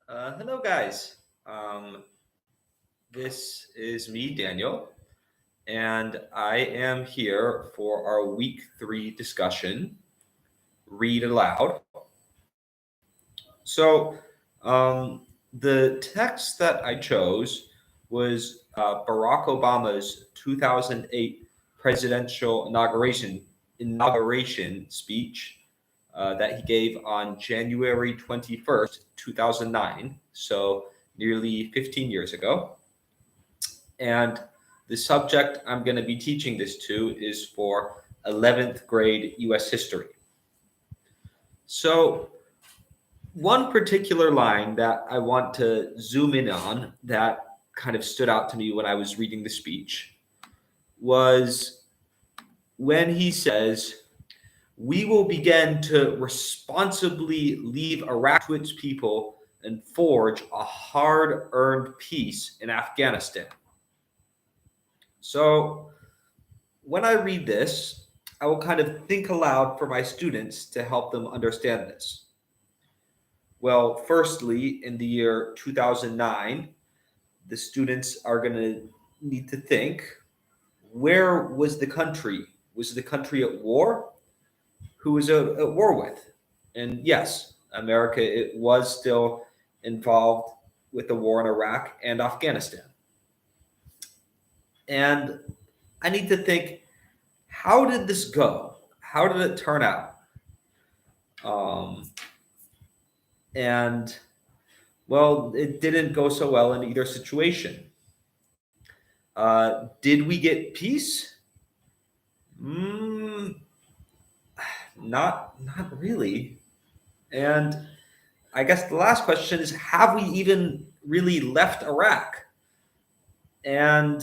Hello, guys. Um, this is me, Daniel, and I am here for our week three discussion, Read Aloud. So, the text that I chose was Barack Obama's 2008 presidential inauguration speech that he gave on January 21st, 2009. So nearly 15 years ago. And the subject I'm going to be teaching this to is for 11th grade US history. So, one particular line that I want to zoom in on that kind of stood out to me when I was reading the speech was when he says, "We will begin to responsibly leave Iraq to its people and forge a hard earned peace in Afghanistan." So, when I read this, I will kind of think aloud for my students to help them understand this. Well, firstly, in the year 2009, the students are going to need to think, where was the country? Was the country at war? Who was at war with? And yes, America it was still involved with the war in Iraq and Afghanistan. And I need to think, how did this go? How did it turn out? Um, and well, it didn't go so well in either situation. Did we get peace? Mm, not really. And I guess the last question is, have we even really left Iraq? And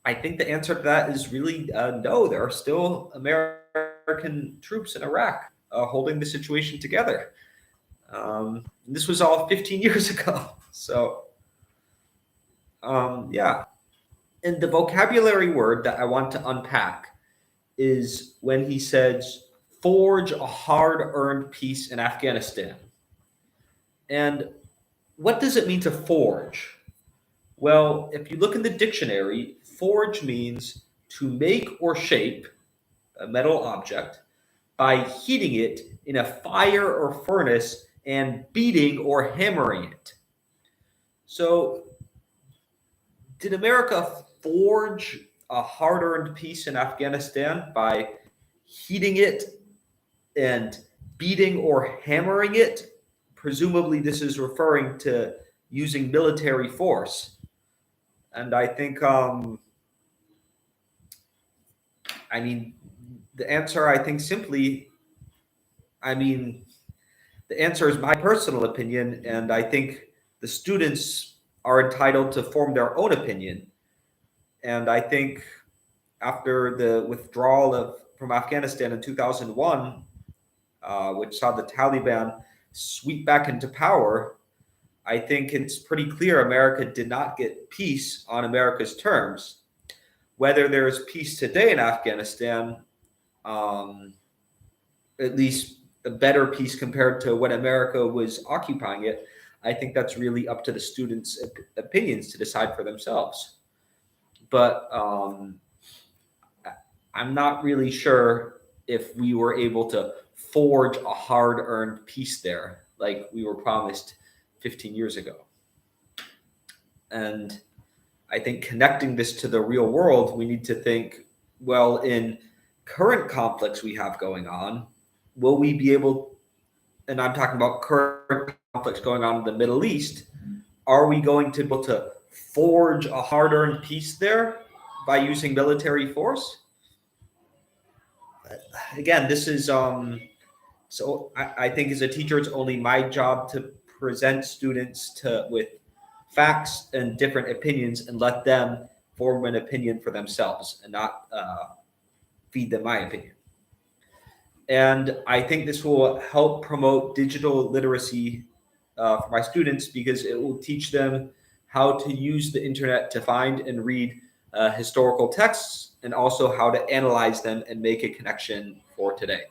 I think the answer to that is really no. There are still American troops in Iraq holding the situation together. This was all 15 years ago. So, yeah. And the vocabulary word that I want to unpack is when he says, forge a hard earned peace in Afghanistan. And what does it mean to forge? Well, if you look in the dictionary, forge means to make or shape a metal object by heating it in a fire or furnace and beating or hammering it. So, did America forge a hard earned peace in Afghanistan by heating it and beating or hammering it? Presumably, this is referring to using military force. And I think, I mean, the answer, I think, simply, I mean, the answer is my personal opinion, and I think the students are entitled to form their own opinion. And I think after the withdrawal from Afghanistan in 2001, which saw the Taliban sweep back into power, I think it's pretty clear America did not get peace on America's terms. Whether there is peace today in Afghanistan, um, at least a better peace compared to when America was occupying it, I think that's really up to the students' opinions to decide for themselves. But I'm not really sure if we were able to forge a hard earned peace there like we were promised 15 years ago. And I think connecting this to the real world, we need to think, well, in current conflicts we have going on, will we be able, and I'm talking about current conflicts going on in the Middle East, are we going to be able to forge a hard earned peace there by using military force? Again, this is so I think as a teacher, it's only my job to present students to with facts and different opinions and let them form an opinion for themselves and not feed them my opinion. And I think this will help promote digital literacy for my students because it will teach them how to use the internet to find and read historical texts and also how to analyze them and make a connection for today.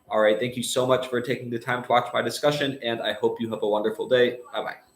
All right. Thank you so much for taking the time to watch my discussion, and I hope you have a wonderful day. Bye bye.